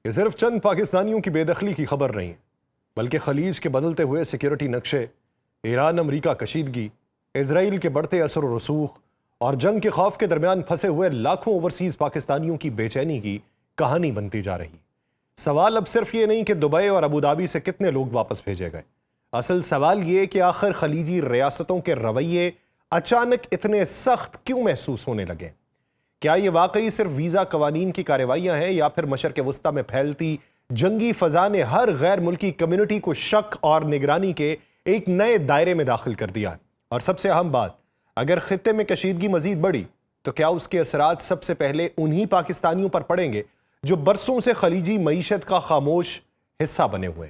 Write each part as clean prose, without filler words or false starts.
ये सिर्फ चंद पाकिस्तानियों की बेदखली की खबर नहीं, बल्कि खलीज के बदलते हुए सिक्योरिटी नक्शे, ईरान अमरीका कशीदगी, इसराइल के बढ़ते असर व रसूख और जंग के खौफ के दरमियान फंसे हुए लाखों ओवरसीज पाकिस्तानियों की बेचैनी की कहानी बनती जा रही। सवाल अब सिर्फ ये नहीं कि दुबई और अबू धाबी से कितने लोग वापस भेजे गए, असल सवाल ये कि आखिर खलीजी रियासतों के रवैये अचानक इतने सख्त क्यों महसूस होने लगे। क्या ये वाकई सिर्फ वीज़ा कवानीन की कार्रवाइयाँ हैं या फिर मशरक़ वस्ता में फैलती जंगी फ़ज़ा ने हर गैर मुल्की कम्युनिटी को शक और निगरानी के एक नए दायरे में दाखिल कर दिया। और सबसे अहम बात, अगर खित्ते में कशीदगी मजीद बढ़ी तो क्या उसके असरात सबसे पहले उन्हीं पाकिस्तानियों पर पड़ेंगे जो बरसों से खलीजी मईशत का खामोश हिस्सा बने हुए।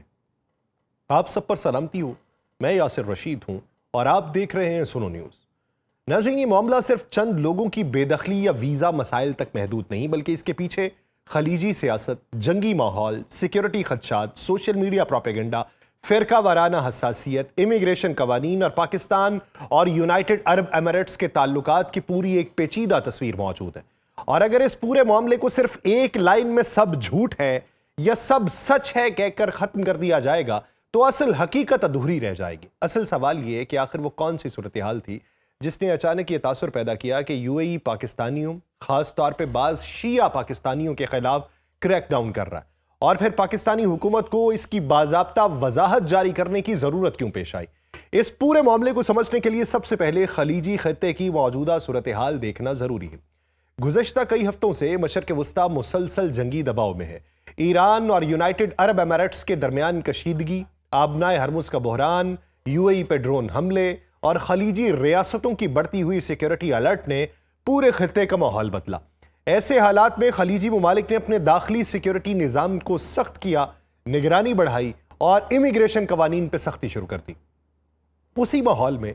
आप सब पर सलामती हो, मैं यासिर रशीद हूं और आप देख रहे हैं सुनो न्यूज़। नाज़रीन, ये मामला सिर्फ चंद लोगों की बेदखली या वीज़ा मसाइल तक महदूद नहीं, बल्कि इसके पीछे खलीजी सियासत, जंगी माहौल, सिक्योरिटी खदशात, सोशल मीडिया प्रोपेगेंडा, फ़िरका वाराना हसासियत, इमिग्रेशन कवानीन और पाकिस्तान और यूनाइटेड अरब एमिरेट्स के ताल्लुकात की पूरी एक पेचीदा तस्वीर मौजूद है। और अगर इस पूरे मामले को सिर्फ एक लाइन में सब झूठ है या सब सच है कहकर ख़त्म कर दिया जाएगा तो असल हकीकत अधूरी रह जाएगी। असल सवाल ये है कि आखिर वो कौन सी सूरत हाल थी जिसने अचानक ये तासुर पैदा किया कि यूएई पाकिस्तानियों, खास तौर पे बाज़ शिया पाकिस्तानियों के खिलाफ क्रैकडाउन कर रहा है, और फिर पाकिस्तानी हुकूमत को इसकी बाज़ाब्ता वजाहत जारी करने की ज़रूरत क्यों पेश आई। इस पूरे मामले को समझने के लिए सबसे पहले खलीजी खत्ते की मौजूदा सूरत हाल देखना ज़रूरी है। गुज़श्ता कई हफ्तों से मशरक़ वस्ता मुसलसल जंगी दबाव में है। ईरान और यूनाइटेड अरब एमिरेट्स के दरमियान कशीदगी, आबनाए हरमुज़ का बहरान, यूएई पे ड्रोन हमले और खलीजी रियासतों की बढ़ती हुई सिक्योरिटी अलर्ट ने पूरे खित्ते का माहौल बदला। ऐसे हालात में खलीजी ममालिक ने अपने दाखिली सिक्योरिटी निज़ाम को सख्त किया, निगरानी बढ़ाई और इमिग्रेशन कवानीन पर सख्ती शुरू कर दी। उसी माहौल में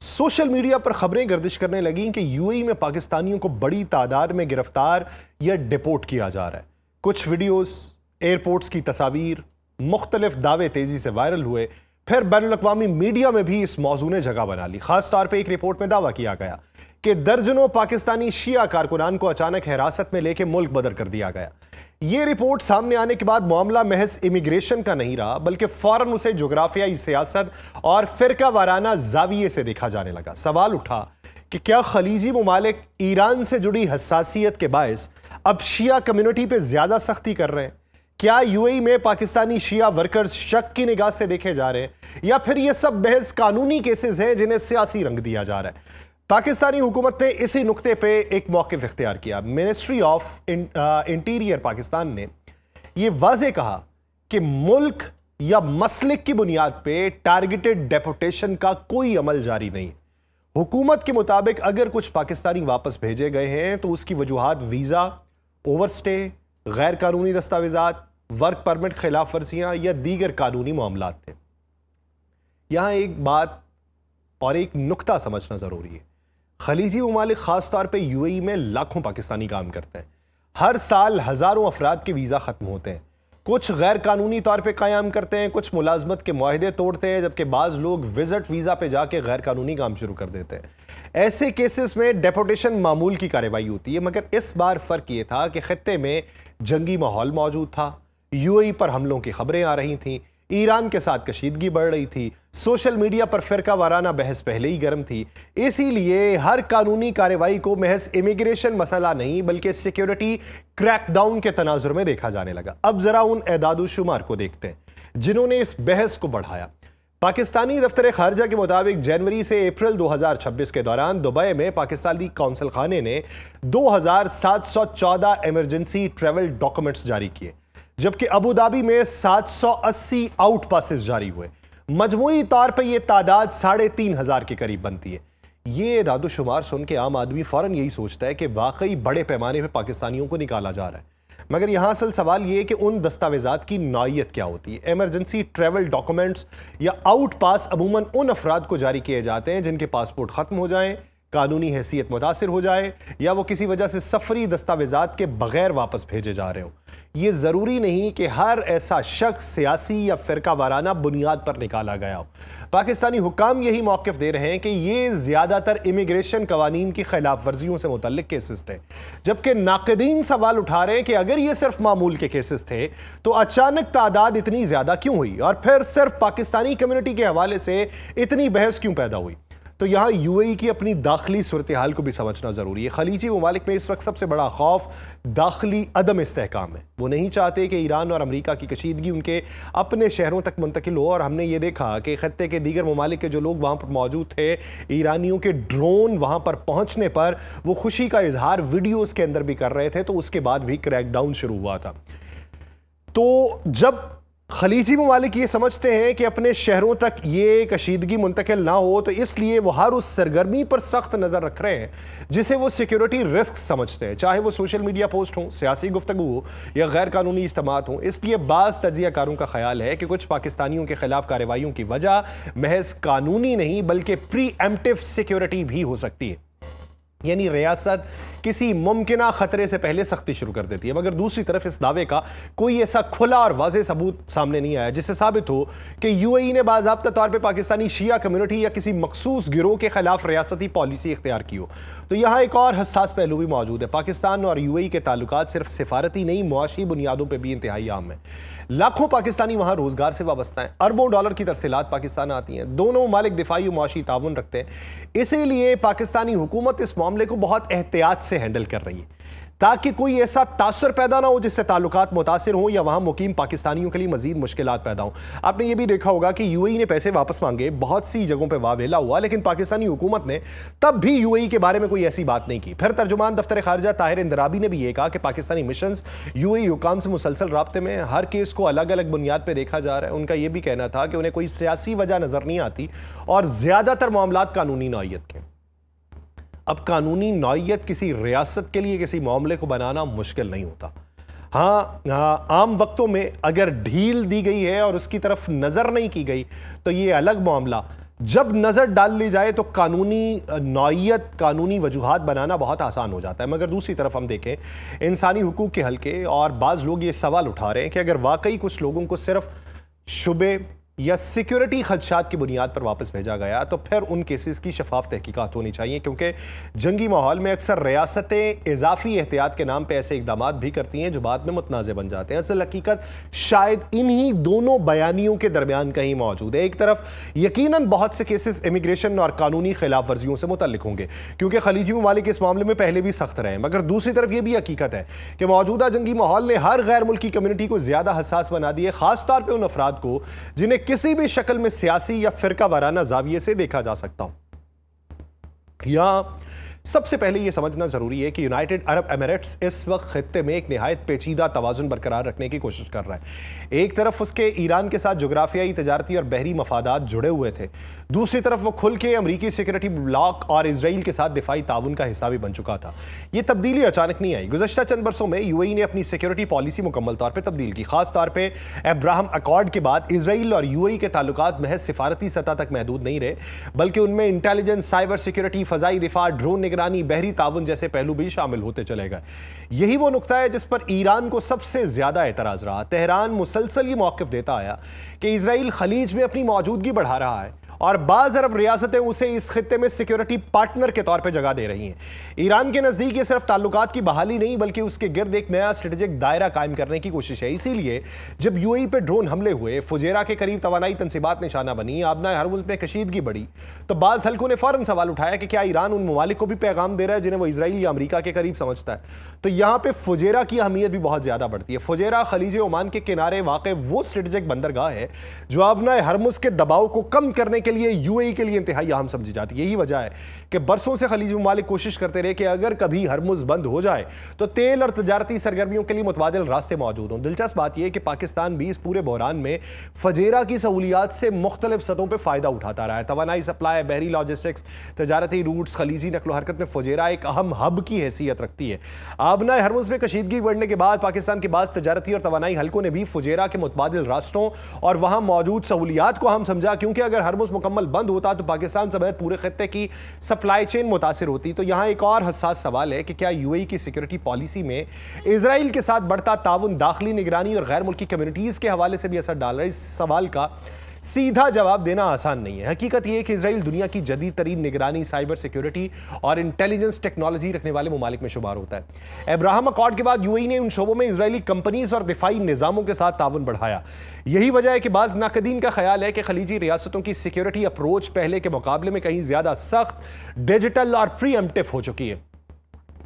सोशल मीडिया पर खबरें गर्दिश करने लगी कि यूएई में पाकिस्तानियों को बड़ी तादाद में गिरफ्तार या डिपोर्ट किया जा रहा है। कुछ वीडियोस, एयरपोर्ट्स की तस्वीर, मुख्तलिफ दावे तेजी से वायरल हुए। फिर बैनुल-अक़वामी मीडिया में भी इस मौजू ने जगह बना ली। खास तौर पर एक रिपोर्ट में दावा किया गया कि दर्जनों पाकिस्तानी शिया कारकुनान को अचानक हिरासत में लेकर मुल्क बदर कर दिया गया। ये रिपोर्ट सामने आने के बाद मामला महज इमिग्रेशन का नहीं रहा, बल्कि फौरन उसे जोग्राफियाई सियासत और फिरका वाराना जाविये से देखा जाने लगा। सवाल उठा कि क्या खलीजी ममालिक ईरान से जुड़ी हसासियत के बायस अब शिया कम्युनिटी पे ज्यादा सख्ती कर रहे हैं? क्या यूएई में पाकिस्तानी शिया वर्कर्स शक की निगाह से देखे जा रहे हैं, या फिर ये सब बहस कानूनी केसेस हैं जिन्हें सियासी रंग दिया जा रहा है? पाकिस्तानी हुकूमत ने इसी नुक्ते पे एक मौक़िफ़ इख्तियार किया। मिनिस्ट्री ऑफ इंटीरियर पाकिस्तान ने यह वाज़ेह कहा कि मुल्क या मसलिक की बुनियाद पे टारगेटेड डेपोटेशन का कोई अमल जारी नहीं। हुकूमत के मुताबिक अगर कुछ पाकिस्तानी वापस भेजे गए हैं तो उसकी वजूहात वीज़ा, ओवरस्टे, गैर कानूनी दस्तावेजात, वर्क परमिट खिलाफ वर्जियाँ या दीगर कानूनी मामलात थे। यहाँ एक बात और एक नुक्ता समझना ज़रूरी है। खलीजी ममालिक ख़ास तौर पे यूएई में लाखों पाकिस्तानी काम करते हैं। हर साल हज़ारों अफराद के वीज़ा ख़त्म होते हैं। कुछ गैर कानूनी तौर पे क़याम करते हैं, कुछ मुलाजमत के मुआहदे तोड़ते हैं, जबकि बाज़ लोग विज़िट वीज़ा पे जाके गैर कानूनी काम शुरू कर देते हैं। ऐसे केसेस में डेपोटेशन मामूल की कार्रवाई होती है, मगर इस बार फ़र्क ये था कि खित्ते में जंगी माहौल मौजूद था, यूएई पर हमलों की खबरें आ रही थीं, ईरान के साथ कशीदगी बढ़ रही थी, सोशल मीडिया पर फिरका वाराना बहस पहले ही गर्म थी। इसीलिए हर कानूनी कार्रवाई को महज इमिग्रेशन मसला नहीं बल्कि सिक्योरिटी क्रैकडाउन के तनाजुर में देखा जाने लगा। अब जरा उन एदाद शुमार को देखते हैं जिन्होंने इस बहस को बढ़ाया। पाकिस्तानी दफ्तर खारजा के मुताबिक जनवरी से अप्रैल 2026 के दौरान दुबई में पाकिस्तानी कौंसल खाने ने 2714 इमरजेंसी ट्रैवल डॉक्यूमेंट्स जारी किए, जबकि अबू धाबी में 780 आउट पासेस जारी हुए। मजमूई तौर पर यह तादाद 3500 के करीब बनती है। ये दादुशुमार सुन के आम आदमी फौरन यही सोचता है कि वाकई बड़े पैमाने पर पाकिस्तानियों को निकाला जा रहा है। मगर यहाँ असल सवाल ये है कि उन दस्तावेजात की नौइयत क्या होती है। इमरजेंसी ट्रैवल डॉक्यूमेंट्स या आउट पास अमूमन उन अफराद को जारी किए जाते हैं जिनके पासपोर्ट ख़त्म हो जाएं, कानूनी हैसियत मुतासिर हो जाए या वो किसी वजह से सफरी दस्तावेजात के बगैर वापस भेजे जा रहे हो। ये ज़रूरी नहीं कि हर ऐसा शख्स सियासी या फ़िरका वाराना बुनियाद पर निकाला गया हो। पाकिस्तानी हुक्काम यही मौक़िफ़ दे रहे हैं कि ये ज़्यादातर इमिग्रेशन कवानीन की खिलाफ वर्जियों से मुतल्लिक केसेस थे, जबकि नाक़दीन सवाल उठा रहे हैं कि अगर ये सिर्फ मामूल के केसेस थे तो अचानक तादाद इतनी ज़्यादा क्यों हुई और फिर सिर्फ पाकिस्तानी कम्युनिटी के हवाले से इतनी बहस क्यों पैदा हुई। तो यहाँ यूएई की अपनी दाखिली सूरत हाल को भी समझना ज़रूरी है। खलीजी ममालिक में इस वक्त सबसे बड़ा खौफ दाखिली अदम इस्तेहकाम है। वो नहीं चाहते कि ईरान और अमेरिका की कशीदगी उनके अपने शहरों तक मुंतकिल हो, और हमने ये देखा कि खत्ते के दीगर ममालिक के जो लोग वहाँ पर मौजूद थे, ईरानियों के ड्रोन वहाँ पर पहुँचने पर वो खुशी का इजहार वीडियोज़ के अंदर भी कर रहे थे, तो उसके बाद भी क्रैकडाउन शुरू हुआ था। तो जब खलीजी ममालिक ये समझते हैं कि अपने शहरों तक ये कशीदगी मुंतकिल ना हो, तो इसलिए वो हर उस सरगर्मी पर सख्त नज़र रख रहे हैं जिसे वो सिक्योरिटी रिस्क समझते हैं, चाहे वो सोशल मीडिया पोस्ट हो, सियासी गुफ्तगू हो या गैर कानूनी इज्तिमात हो। इसलिए बाज़ तज्ज़ियाकारों का ख्याल है कि कुछ पाकिस्तानियों के खिलाफ कार्रवाइयों की वजह महज कानूनी नहीं बल्कि प्री एम्प्टिव सिक्योरिटी भी हो सकती है, यानी रियासत किसी मुमकिना खतरे से पहले सख्ती शुरू कर देती है। मगर दूसरी तरफ इस दावे का कोई ऐसा खुला और वाज़ेह सबूत सामने नहीं आया जिससे साबित हो कि यूएई ने बाज़ाब्ता तौर पर पाकिस्तानी शिया कम्युनिटी या किसी मखसूस गिरोह के खिलाफ रियासती पॉलिसी इख्तियार की हो। तो यहाँ एक और हसास पहलू भी मौजूद है। पाकिस्तान और यूएई के ताल्लुकात सिर्फ सिफारती नहीं, मुआशी बुनियादों पर भी इंतहाई आम है। लाखों पाकिस्तानी वहाँ रोजगार से वाबस्ता हैं, अरबों डॉलर की तरसीलात पाकिस्तान आती हैं, दोनों ममालिक दिफाई और मुआशी ताउन रखते हैं। इसीलिए पाकिस्तानी हुकूमत इस मामले को बहुत एहतियात से हैंडल कर रही है ताकि कोई ऐसा तासुर पैदा ना हो जिससे ताल्लुकात मुतासिर हों या वहाँ मुकीम पाकिस्तानियों के लिए मजीद मुश्किलात पैदा हों। आपने ये भी देखा होगा कि यूएई ने पैसे वापस मांगे, बहुत सी जगहों पे वावेला हुआ, लेकिन पाकिस्तानी हुकूमत ने तब भी यूएई के बारे में कोई ऐसी बात नहीं की। फिर तर्जुमान दफ्तर खारजा ताहिर इंदराबी ने भी ये कहा कि पाकिस्तानी मिशंस यूएई हुकाम से मुसलसल राब्ते में, हर केस को अलग अलग बुनियाद पर देखा जा रहा है। उनका यह भी कहना था कि उन्हें कोई सियासी वजह नजर नहीं आती और ज्यादातर मामलात कानूनी नौइयत के। अब कानूनी नौइयत किसी रियासत के लिए किसी मामले को बनाना मुश्किल नहीं होता। हाँ, आम वक्तों में अगर ढील दी गई है और उसकी तरफ नज़र नहीं की गई तो ये अलग मामला। जब नज़र डाल ली जाए तो कानूनी नौइयत, कानूनी वजूहात बनाना बहुत आसान हो जाता है। मगर दूसरी तरफ हम देखें इंसानी हुकूक के हल्के और बाज़ लोग ये सवाल उठा रहे हैं कि अगर वाकई कुछ लोगों को सिर्फ शुबे या सिक्योरिटी खदशात की बुनियाद पर वापस भेजा गया तो फिर उन केसेस की शफाफ तहकीकात होनी चाहिए, क्योंकि जंगी माहौल में अक्सर रियासतें इजाफी एहतियात के नाम पर ऐसे इकदाम भी करती हैं जो बाद में मुतनाज़ बन जाते हैं। असल हकीकत शायद इन्हीं दोनों बयानियों के दरमियान कहीं मौजूद है। एक तरफ यकीनन बहुत से केसेस इमिग्रेशन और कानूनी खिलाफ वर्जियों से मुतल्लिक होंगे क्योंकि खलीजी ममालिक इस मामले में पहले भी सख्त रहे, मगर दूसरी तरफ यह भी हकीकत है कि मौजूदा जंगी माहौल ने हर गैर मुल्की कम्युनिटी को ज़्यादा हसास बना दिया, खासतौर पर उन अफराद को जिन्हें किसी भी शक्ल में सियासी या फिरका वाराना जाविये से देखा जा सकता हो। यहां सबसे पहले यह समझना जरूरी है कि यूनाइटेड अरब एमिरेट्स इस वक्त खित्ते में एक निहायत पेचीदा तवाजुन बरकरार रखने की कोशिश कर रहा है। एक तरफ उसके ईरान के साथ जोग्राफियाई, तजारती और बहरी मफादात जुड़े हुए थे, दूसरी तरफ वो खुल के अमरीकी सिक्योरिटी ब्लॉक और इसराइल के साथ दिफाई ताउन का हिस्सा भी बन चुका था। यह तब्दीली अचानक नहीं आई। गुज़श्ता चंद बरसों में यूएई ने अपनी सिक्योरिटी पॉलिसी मुकम्मल तौर पर तब्दील की। खासतौर पर अब्राहम अकॉर्ड के बाद इसराइल और यूएई के ताल्लुकात महज सिफारती सतह तक महदूद नहीं रहे, बल्कि उनमें इंटेलिजेंस, साइबर सिक्योरिटी, फजाई दिफा, ड्रोन निगरानी, बहरी ताउन जैसे पहलू भी शामिल होते चले गए। यही वो नुकता है जिस पर ईरान को सबसे ज्यादा एतराज रहा। तेहरान मुसलसल ये मौक़िफ़ देता आया कि इसराइल खलीज में अपनी मौजूदगी बढ़ा रहा है और बाज़ अरब रियासतें उसे इस खित्ते में सिक्योरिटी पार्टनर के तौर पर जगह दे रही हैं। ईरान के नज़दीक ये सिर्फ ताल्लुकात की बहाली नहीं बल्कि उसके गिर्द एक नया स्ट्रेटेजिक दायरा कायम करने की कोशिश है। इसीलिए जब यूएई पे ड्रोन हमले हुए, फुजेरा के करीब तवानाई तनसीबात निशाना बनी, आबना हरमुज़ में कशीदगी बढ़ी, तो बाज़ हल्कों ने फ़ौरन सवाल उठाया कि क्या ईरान उन ममालिक को भी पैगाम दे रहा है जिन्हें वो इसराइल या अमरीका के करीब समझता है। तो यहाँ पर फुजेरा की अहमियत भी बहुत ज़्यादा बढ़ती है। फुजेरा खलीज ओमान के किनारे वाक़ वो स्ट्रेटेजिक बंदरगाह है जो आबना हरमुज़ के दबाव को कम करने के लिए यूएई के लिए इंतहाई अहम समझी जाती है। यही वजह है कि बरसों से खलीजी ममालिक कोशिश करते रहे कि अगर कभी हरमुज़ बंद हो जाए तो तेल और तजारती सरगर्मियों के लिए मुतबादिल रास्ते मौजूद हों। दिलचस्प बात यह है कि पाकिस्तान भी इस पूरे बहरान में फजेरा की सहूलियात से मुख्तलिफ सतहों पर फ़ायदा उठाता रहा है। तवानाई सप्लाई, बहरी लॉजिस्टिक्स, तजारती रूट्स, खलीजी नकलो हरकत में फजेरा एक अहम हब की हैसियत रखती है। आबना हरमुज़ में कशीदगी बढ़ने के बाद पाकिस्तान के बाद तजारती और तवानाई हल्कों ने भी फजेरा के मुतबादिल रास्तों और वहाँ मौजूद सहूलियात को अहम समझा, क्योंकि अगर हरमुज़ मुकम्मल बंद होता तो पाकिस्तान समेत पूरे खत्ते की सप्लाई चेन मुतासिर होती। तो यहाँ एक और हसास सवाल है कि क्या यूएई की सिक्योरिटी पॉलिसी में इसराइल के साथ बढ़ता ताउन दाखिली निगरानी और गैर मुल्की कम्युनिटीज़ के हवाले से भी असर डाल रहा है? इस सवाल का सीधा जवाब देना आसान नहीं है। हकीकत यह है कि इसराइल दुनिया की जदीद तरीन निगरानी, साइबर सिक्योरिटी और इंटेलिजेंस टेक्नोलॉजी रखने वाले ममालिक में शुमार होता है। अब्राहम अकॉर्ड के बाद यूएई ने उन शोबों में इसराइली कंपनीज और दिफाई निज़ामों के साथ ताउन बढ़ाया। यही वजह है कि बाज़ नाकदीन का ख्याल है कि खलीजी रियासतों की सिक्योरिटी अप्रोच पहले के मुकाबले में कहीं ज़्यादा सख्त, डिजिटल और प्रीएम्प्टिव हो चुकी है।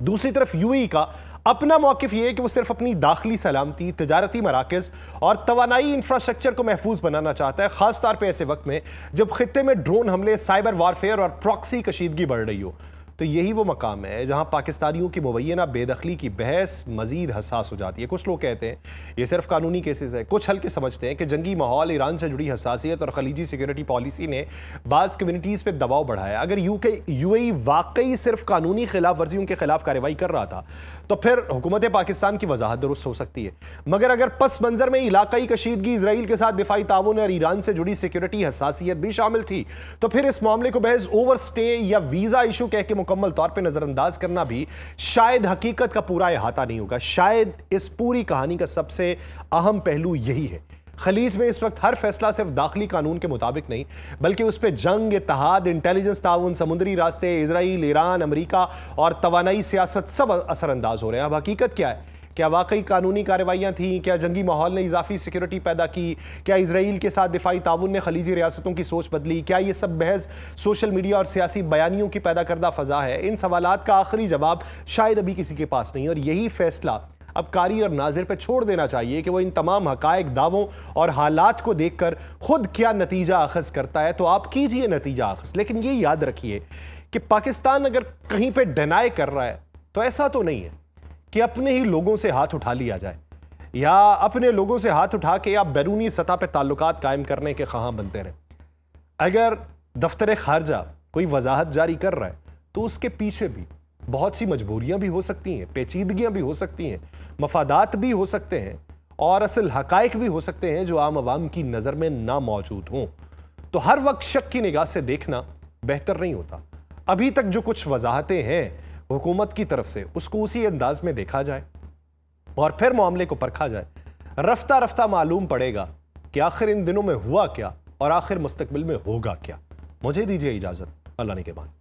दूसरी तरफ यूएई का अपना मौक़िफ़ यह है कि वो सिर्फ अपनी दाखिली सलामती, तजारती मराकज़ और तवानाई इंफ्रास्ट्रक्चर को महफूज बनाना चाहता है, ख़ासतौर पर ऐसे वक्त में जब खित्ते में ड्रोन हमले, साइबर वारफेयर और प्रॉक्सी कशीदगी बढ़ रही हो। तो यही वो मकाम है जहां पाकिस्तानियों की मुबैना बेदखली की बहस मजीद हसास हो जाती है। कुछ लोग कहते हैं ये सिर्फ कानूनी केसेस है, कुछ हल्के समझते हैं कि जंगी माहौल, ईरान से जुड़ी हसासियत और खलीजी सिक्योरिटी पॉलिसी ने बाज़ कम्युनिटीज़ पर दबाव बढ़ाया। अगर यूएई वाकई सिर्फ कानूनी खिलाफ वर्जियों के खिलाफ कार्रवाई कर रहा था तो फिर हुकूमत पाकिस्तान की वजाहत दुरुस्त हो सकती है। मगर अगर पस मंजर में इलाकाई कशीदगी, इसराइल के साथ दिफाई ताउन और ईरान से जुड़ी सिक्योरिटी हसासियत भी शामिल थी तो फिर इस मामले को महज ओवर स्टे या वीज़ा इशू कह के मुकम्मल तौर पर नजरअंदाज करना भी शायद हकीकत का पूरा इहाता नहीं होगा। शायद इस पूरी कहानी का सबसे अहम पहलू यही है, खलीज में इस वक्त हर फैसला सिर्फ दाखिली कानून के मुताबिक नहीं बल्कि उस पर जंग, इत्तेहाद, इंटेलिजेंस ताउन, समुद्री रास्ते, इसराइल, ईरान, अमेरिका और तवानाई सियासत सब असरअंदाज हो रहे हैं। अब हकीकत क्या है? क्या वाकई कानूनी कार्रवाइयाँ थीं? क्या जंगी माहौल ने इजाफी सिक्योरिटी पैदा की? क्या इसराइल के साथ दिफाई ताउन ने खलीजी रियासतों की सोच बदली? क्या ये सब बहस सोशल मीडिया और सियासी बयानियों की पैदा करदा फ़ज़ा है? इन सवालात का आखिरी जवाब शायद अभी किसी के पास नहीं, और यही फैसला अब कारी और नाजिर पे छोड़ देना चाहिए कि वो इन तमाम हकायक, दावों और हालात को देखकर खुद क्या नतीजा अखज़ करता है। तो आप कीजिए नतीजा अखज़, लेकिन ये याद रखिए कि पाकिस्तान अगर कहीं पे डिनाई कर रहा है तो ऐसा तो नहीं है कि अपने ही लोगों से हाथ उठा लिया जाए या अपने लोगों से हाथ उठा के आप बैरूनी सतह पर ताल्लुकात कायम करने के ख़्वाहां बनते रहें। अगर दफ्तर खारजा कोई वजाहत जारी कर रहा है तो उसके पीछे भी बहुत सी मजबूरियां भी हो सकती हैं, पेचीदगियां भी हो सकती हैं, मफादात भी हो सकते हैं और असल हकायक भी हो सकते हैं जो आम आवाम की नज़र में ना मौजूद हों। तो हर वक्त शक की निगाह से देखना बेहतर नहीं होता। अभी तक जो कुछ वजाहतें हैं हुकूमत की तरफ से उसको उसी अंदाज में देखा जाए और फिर मामले को परखा जाए। रफ्ता रफ्ता मालूम पड़ेगा कि आखिर इन दिनों में हुआ क्या और आखिर मुस्तकबिल में होगा क्या। मुझे दीजिए इजाज़त, अल्लाह ने के बाद।